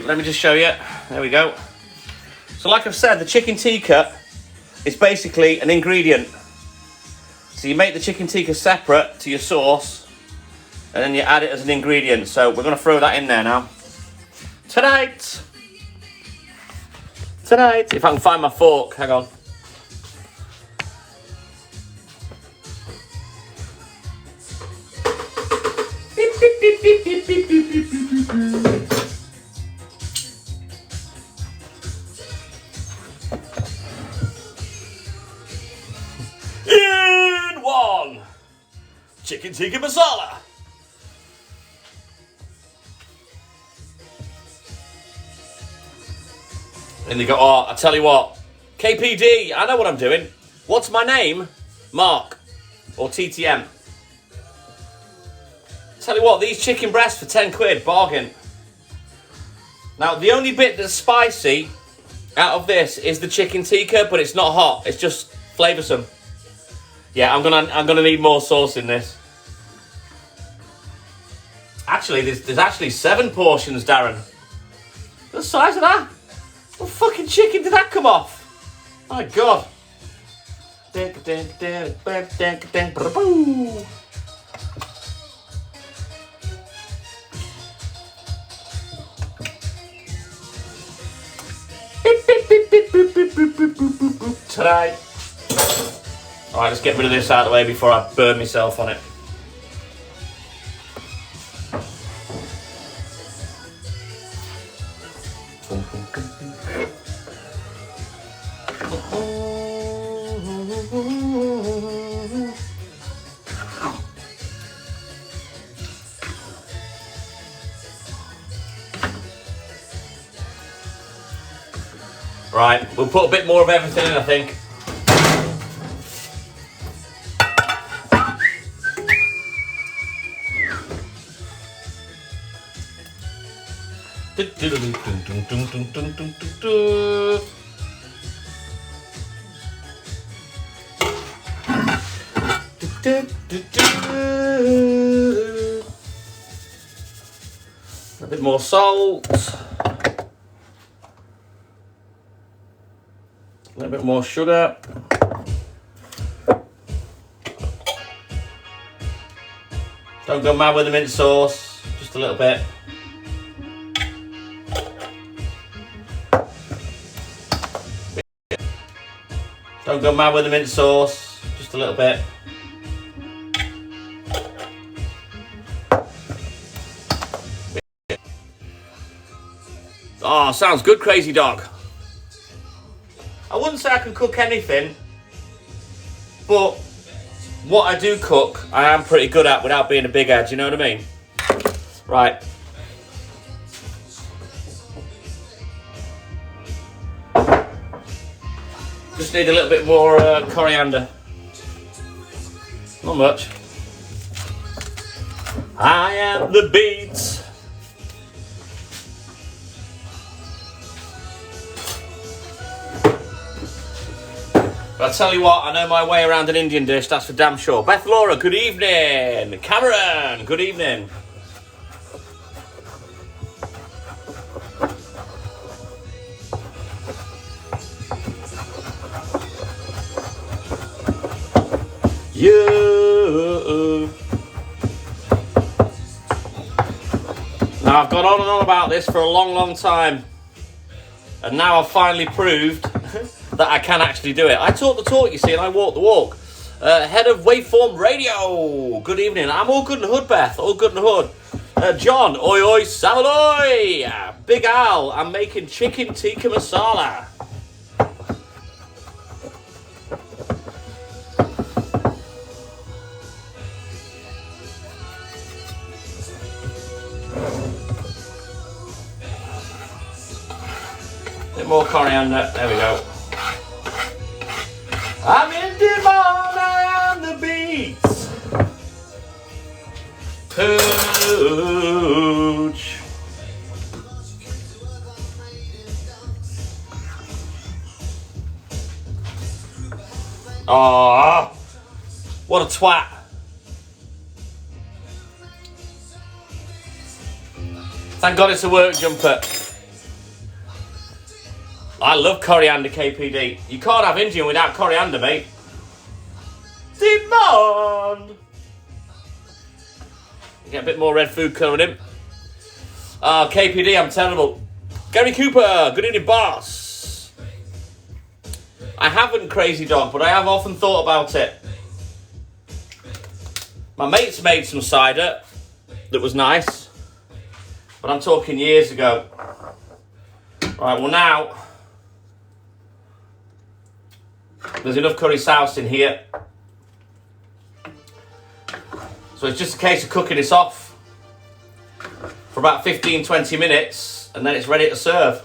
Let me just show you. There we go. So like I've said, the chicken tikka is basically an ingredient. So you make the chicken tikka separate to your sauce and then you add it as an ingredient. So we're going to throw that in there now. Tonight. If I can find my fork, hang on. In one. Chicken tikka masala. And they go, oh, I tell you what, KPD, I know what I'm doing. What's my name? Mark. Or TTM. Tell you what, these chicken breasts for 10 quid, bargain. Now, the only bit that's spicy out of this is the chicken tikka, but it's not hot. It's just flavoursome. Yeah, I'm gonna need more sauce in this. Actually, there's actually 7 portions, Darren. The size of that? What fucking chicken did that come off? My God. Today. Alright, let's get rid of this out of the way before I burn myself on it. Right, we'll put a bit more of everything in, I think. A bit more salt. A little bit more sugar. Don't go mad with the mint sauce, just a little bit. Don't go mad with the mint sauce, just a little bit. Oh, sounds good, crazy dog. I wouldn't say I can cook anything, but what I do cook, I am pretty good at without being a big head, you know what I mean? Right. Just need a little bit more coriander. Not much. I am the beats. But I'll tell you what, I know my way around an Indian dish, that's for damn sure. Beth Laura, good evening. Cameron, good evening. You. Now I've gone on and on about this for a long, long time. And now I've finally proved that I can actually do it. I talk the talk, you see, and I walk the walk. Head of Waveform Radio. Good evening. I'm all good in the hood, Beth. All good in the hood. John, oi oi samaloy. Big Al, I'm making chicken tikka masala. Bit more coriander. There we go. I'm in demand, I am the beats. Pooch. Oh, what a twat. Thank God it's a work jumper. I love coriander, KPD. You can't have Indian without coriander, mate. Demand! Get a bit more red food colouring in. Ah, KPD, I'm terrible. Gary Cooper, good evening, boss. I haven't, crazy dog, but I have often thought about it. My mates made some cider that was nice, but I'm talking years ago. Right, well now, there's enough curry sauce in here. So it's just a case of cooking this off for about 15-20 minutes and then it's ready to serve.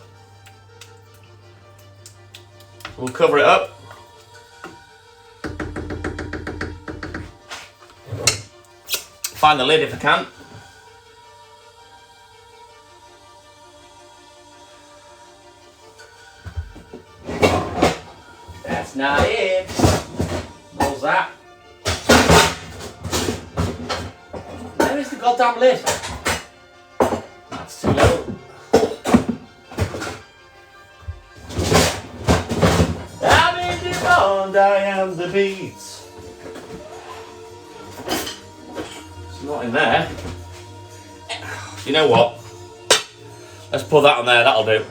We'll cover it up. Find the lid if I can. That's not it. What's that? Where is the goddamn lid? That's too low. I'm in demand, I am the beats. It's not in there. You know what? Let's put that on there, that'll do.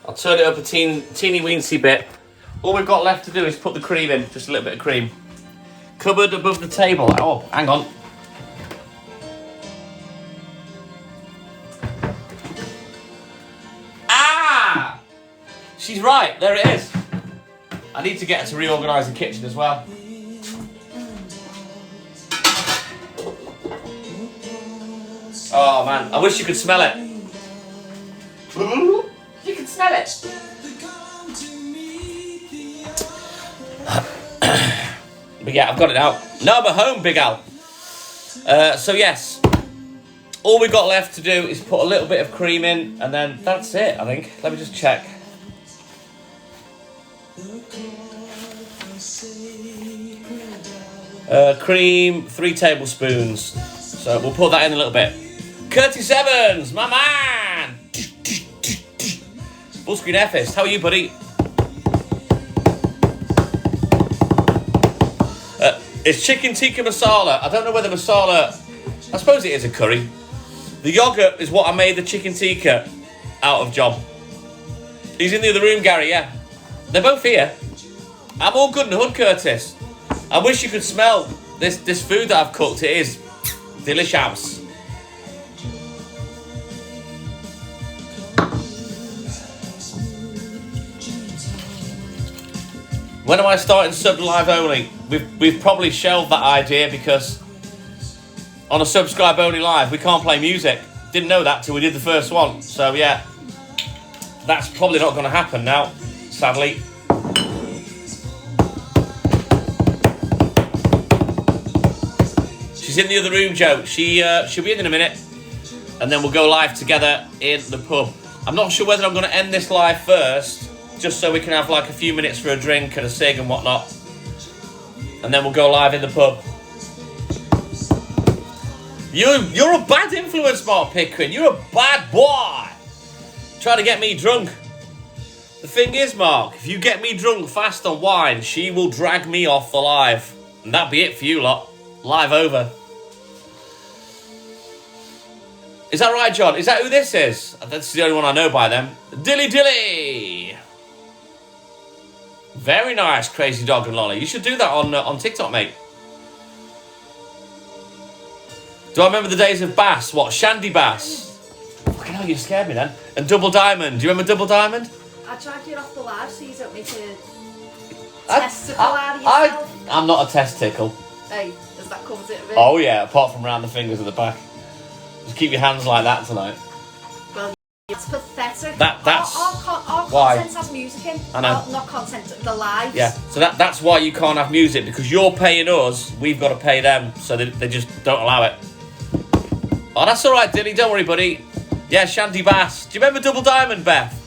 I'll turn it up a teeny weensy bit. All we've got left to do is put the cream in, just a little bit of cream. Cupboard above the table. Oh, hang on. Ah! She's right, there it is. I need to get her to reorganise the kitchen as well. Oh man, I wish you could smell it. You can smell it. But yeah, I've got it out. No, I'm at home, Big Al. So yes, all we got left to do is put a little bit of cream in, and then that's it, I think. Let me just check. Cream, 3 tablespoons. So we'll put that in a little bit. Curtis Evans, my man! Fullscreen Effist, how are you, buddy? It's chicken tikka masala. I don't know whether masala... I suppose it is a curry. The yogurt is what I made the chicken tikka out of, John. He's in the other room, Gary, yeah. They're both here. I'm all good in the hood, Curtis. I wish you could smell this food that I've cooked. It is delicious. When am I starting sub live only? We've probably shelved that idea because on a subscribe only live we can't play music. Didn't know that till we did the first one. So yeah, that's probably not going to happen now, sadly. She's in the other room, Joe. She'll be in a minute, and then we'll go live together in the pub. I'm not sure whether I'm going to end this live first, just so we can have like a few minutes for a drink and a cig and whatnot, and then we'll go live in the pub. You're a bad influence, Mark Pickering. You're a bad boy. Trying to get me drunk. The thing is, Mark, if you get me drunk fast on wine, she will drag me off the live, and that'll be it for you lot. Live over. Is that right, John? Is that who this is? That's the only one I know by them. Dilly Dilly. Very nice, Crazy Dog and Lolly. You should do that on TikTok, mate. Do I remember the days of Bass? What, Shandy Bass? Fucking hell, you scared me then. And Double Diamond. Do you remember Double Diamond? I dragged you off the live so you don't make a testicle out of yourself. I'm not a testicle. Hey, does that covers it a bit? Oh yeah, apart from around the fingers at the back. Just keep your hands like that tonight. Well, it's pathetic. That's our why. content has music in. I know. Not content, the lives. Yeah, so that's why you can't have music, because you're paying us, we've got to pay them, so they just don't allow it. Oh, that's all right, Dilly. Don't worry, buddy. Yeah, Shandy Bass. Do you remember Double Diamond, Beth?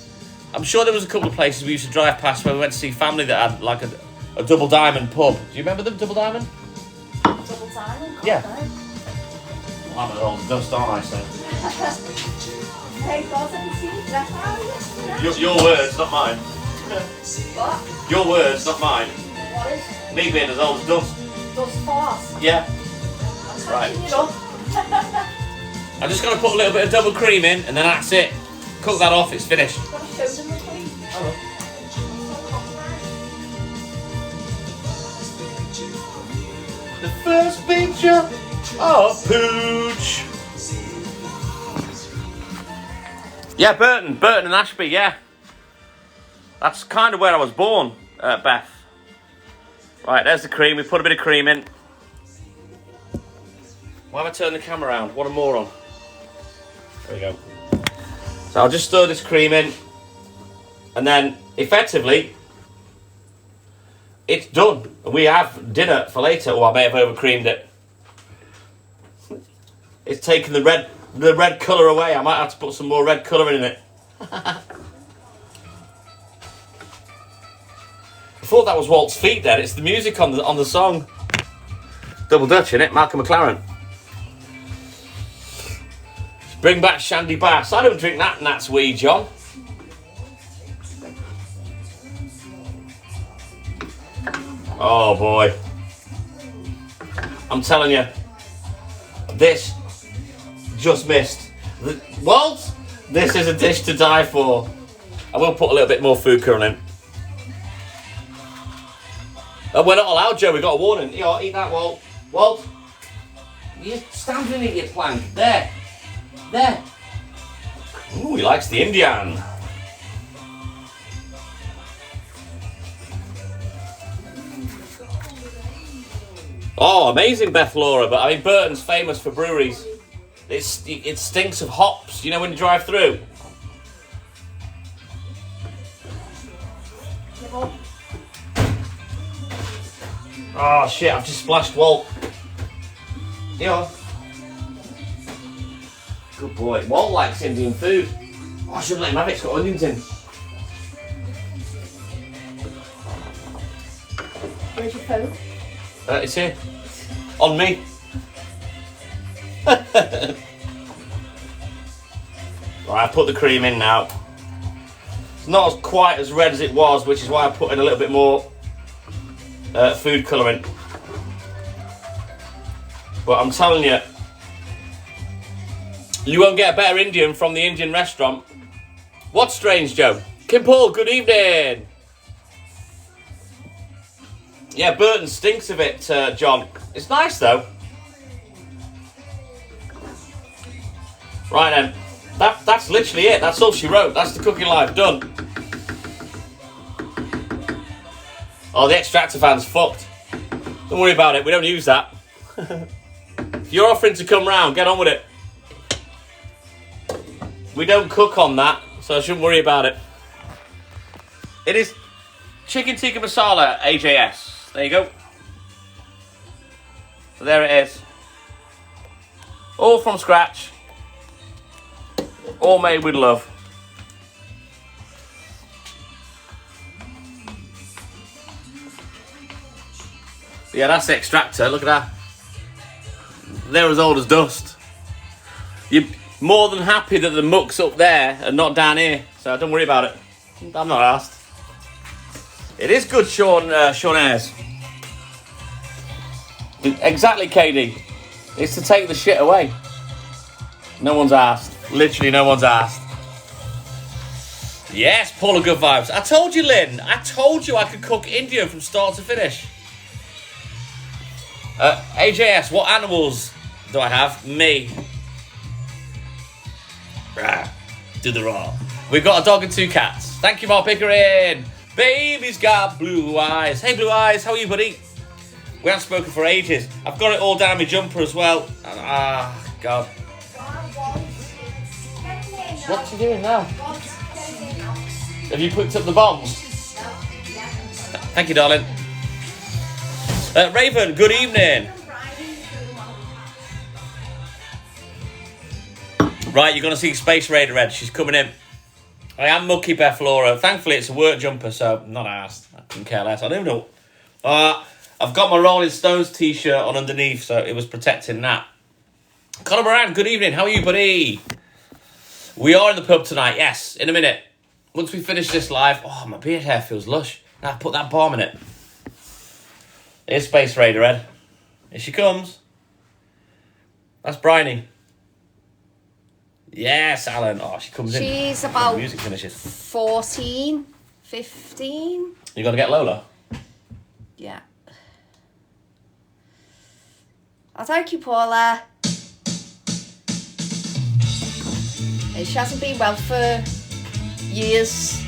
I'm sure there was a couple of places we used to drive past where we went to see family that had like a Double Diamond pub. Do you remember them, Double Diamond? Double Diamond? Yeah. Well, I'm an old dust, aren't I, so? Hey, God, have you seen that yesterday? Your words, not mine. What? Your words, not mine. What is? Me being as old as dust. Dust farce? Yeah. I'm Right. touching it up. I'm just going to put a little bit of double cream in, and then that's it. Cook that off, it's finished. Got to show them the cream. The first picture of Pooch. Yeah, Burton and Ashby, yeah. That's kind of where I was born, Beth. Right, there's the cream. We put a bit of cream in. Why have I turned the camera around? What a moron. There we go. So I'll just stir this cream in, and then effectively it's done. We have dinner for later. Or I may have overcreamed it. It's taken the red colour away. I might have to put some more red colour in it. I thought that was Walt's feet there. It's the music on the song. Double Dutch in it, Malcolm McLaren. Bring back Shandy Bass. I don't drink that Nat's weed, John. Oh boy. I'm telling you, this just missed. Walt, this is a dish to die for. I will put a little bit more food colour in. Oh, we're not allowed, Joe. We got a warning. Here, eat that, Walt. Walt, you stand and eat your plank. There. There. Ooh, he likes the Indian. Oh, amazing, Beth Laura. But I mean, Burton's famous for breweries. It stinks of hops, you know, when you drive through. Oh shit, I've just splashed Walt. Yeah. Good boy. Walt likes Indian food. Oh, I should let him have it. It's got onions in. Where's your phone? It's here. On me. Right, I put the cream in now. It's not as quite as red as it was, which is why I put in a little bit more food colouring. But I'm telling you, you won't get a better Indian from the Indian restaurant. What's strange, Joe? Kim Paul, good evening. Yeah, Burton stinks of it, John. It's nice though. Right then, that's literally it. That's all she wrote. That's the cooking live done. Oh, the extractor fan's fucked. Don't worry about it. We don't use that. If you're offering to come round, get on with it. We don't cook on that, so I shouldn't worry about it. It is chicken tikka masala AJS. There you go. So there it is. All from scratch. All made with love. Yeah, that's the extractor. Look at that. They're as old as dust. You're more than happy that the muck's up there and not down here. So don't worry about it. I'm not asked. It is good, Sean Ayres. Exactly, KD. It's to take the shit away. No one's asked. Literally no one's asked. Yes, Paula, good vibes. I told you, Lynn. I told you I could cook Indian from start to finish. AJS, what animals do I have? Me. Rah. Do the raw. We've got a dog and 2 cats. Thank you, Mark Pickering. Baby's got blue eyes. Hey, Blue Eyes, how are you, buddy? We haven't spoken for ages. I've got it all down my jumper as well. God. What's he doing now? Have you picked up the bombs? Thank you, darling. Raven, good evening. Right, you're going to see Space Raider Red. She's coming in. I am mucky, Beth Laura. Thankfully, it's a work jumper, so I'm not asked. I couldn't care less. I don't know. I've got my Rolling Stones t-shirt on underneath, so it was protecting that. Conor Moran, good evening. How are you, buddy? We are in the pub tonight, yes, in a minute. Once we finish this live... Oh, my beard hair feels lush. Now put that balm in it. Here's Space Raider Red. Here she comes. That's Bryony. Yes, Alan. Oh, she comes in. She's about the music finishes. 14, 15. You got to get Lola? Yeah. I'll thank you, Paula. She hasn't been well for years.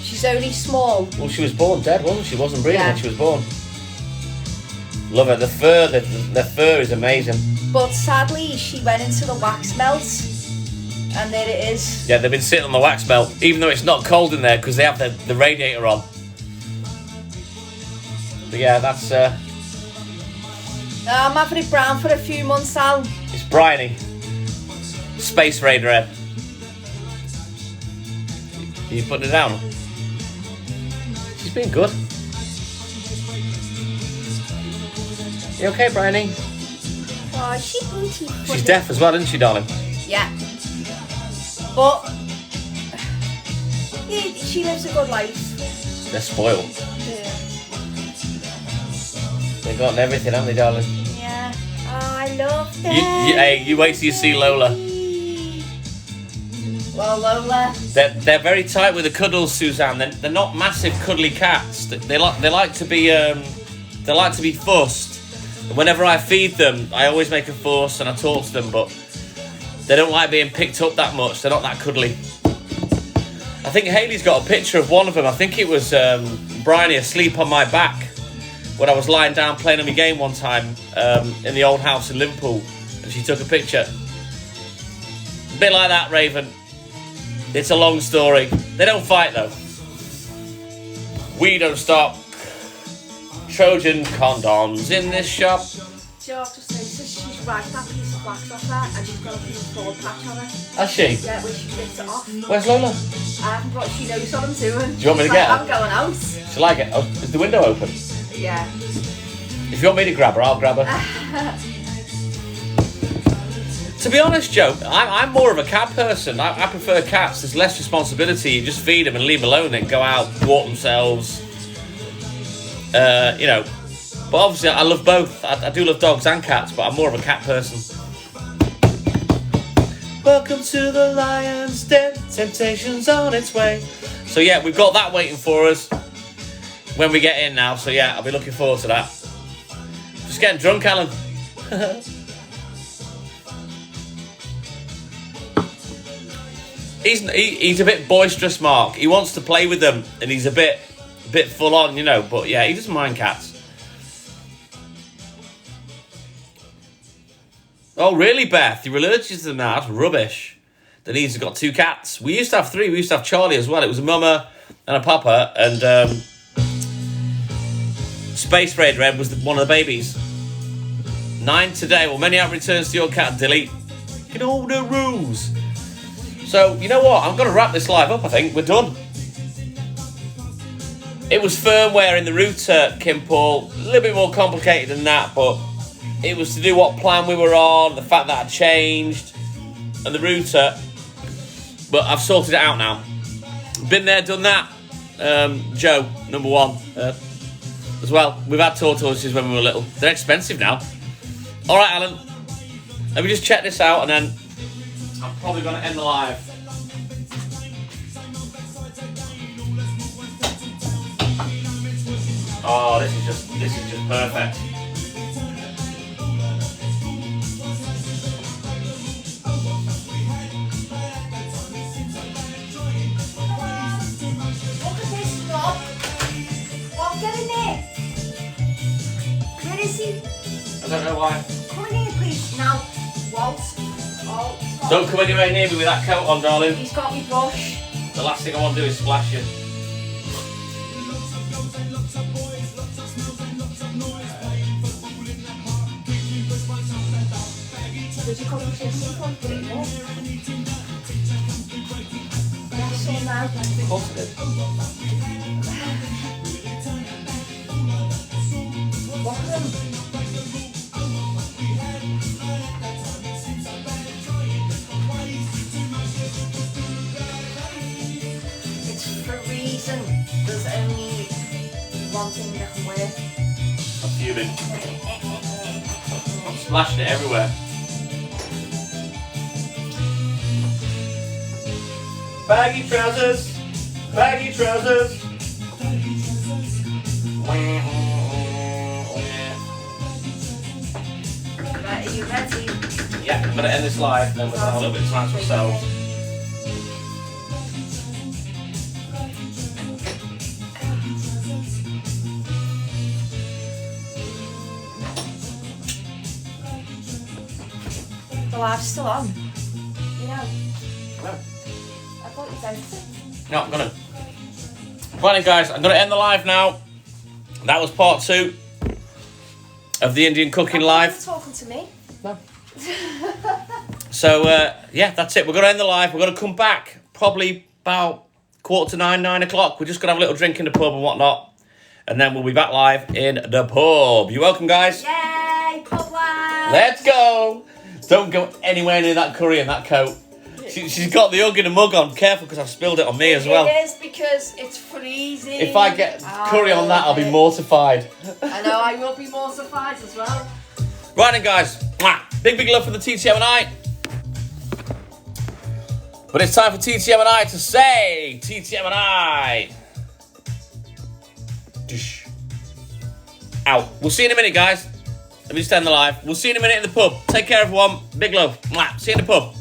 She's only small. Well, she was born dead, wasn't she? She wasn't breathing when she was born. Love her. The fur is amazing. But sadly, she went into the wax melt. And there it is. Yeah, they've been sitting on the wax melt, even though it's not cold in there because they have the radiator on. But yeah, that's... I'm having it brown for a few months now. It's Bryony. Space Raider Red. Are you putting it down? She's been good. You okay, Bryony? Oh, she's deaf as well, isn't she, darling? Yeah. But yeah, she lives a good life. They're spoiled. Yeah. They've got everything, haven't they, darling? Yeah. Oh, I love them. You wait till you see Lola. Well, Lola. They're very tight with the cuddles, Suzanne. They're not massive cuddly cats. They like to be fussed. Whenever I feed them, I always make a fuss and I talk to them, but they don't like being picked up that much. They're not that cuddly. I think Hayley's got a picture of one of them. I think it was Bryony asleep on my back when I was lying down playing on my game one time in the old house in Liverpool, and she took a picture. A bit like that, Raven. It's a long story. They don't fight though. We don't stop. Trojan condoms in this shop. sure, just noticed she's ragged that piece of wax off her and she's got a piece of forward patch on her. Has she? Yeah, when she ripped it off. Where's Lola? I haven't brought, she knows what I'm doing. Do you want me to She's get her? I'm going out. Shall I get her? Oh, is the window open? Yeah. If you want me to grab her, I'll grab her. To be honest, Joe, I'm more of a cat person. I prefer cats. There's less responsibility. You just feed them and leave them alone. They can go out, walk themselves. You know. But obviously, I love both. I do love dogs and cats, but I'm more of a cat person. Welcome to the Lion's Den. Temptation's on its way. So yeah, we've got that waiting for us when we get in now. So yeah, I'll be looking forward to that. Just getting drunk, Alan. He's a bit boisterous, Mark. He wants to play with them, and he's a bit full on, you know. But yeah, he doesn't mind cats. Oh, really, Beth? You're allergic to them now? That's rubbish. Denise has got 2 cats. We used to have 3. We used to have Charlie as well. It was a mama and a papa, and Space Raider Ed was one of the babies. 9 today. Well, many out returns to your cat, delete. You know the rules. So, you know what? I'm going to wrap this live up, I think. We're done. It was firmware in the router, Kim Paul. A little bit more complicated than that, but it was to do what plan we were on, the fact that I changed, and the router. But I've sorted it out now. Been there, done that. Joe, number 1, as well. We've had tortoises when we were little. They're expensive now. All right, Alan. Let me just check this out, and then I'm probably going to end the live. Oh, this is just perfect. Look at this, Rob. Rob, get in there. Where is he? I don't know why. Come in here, please. Now, Walt. Don't come anywhere near me with that coat on, darling. He's got me brush. The last thing I want to do is splash you. Did you come to see me for Yes, so now. Of course I did. Look at him. It's freezing. There's only one thing that can work. I'm fuming. I'm splashing it everywhere. Baggy trousers. Baggy trousers. Right, are you ready? Yeah, I'm going to end this live, then we'll have a little bit of time to ourselves. The live's still on. You know, No, I thought you said it. no, I'm going to. Right then, guys, I'm going to end the live now. That was part 2 of the Indian cooking live. You're talking to me. No. So, yeah, that's it. We're going to end the live. We're going to come back probably about 8:45, 9 o'clock. We're just going to have a little drink in the pub and whatnot. And then we'll be back live in the pub. You're welcome, guys. Yay, pub live. Let's go. Don't go anywhere near that curry and that coat. She's got the hug and a mug on. Careful, because I've spilled it on me as well. It is because it's freezing. If I get curry on that, I'll be mortified. I know, I will be mortified as well. Right then, guys. Mwah. Big love for the TTM and I. But it's time for TTM and I to say, TTM and I. Dish. Out. We'll see you in a minute, guys. Let me just end the live. We'll see you in a minute in the pub. Take care, everyone. Big love. Mwah. See you in the pub.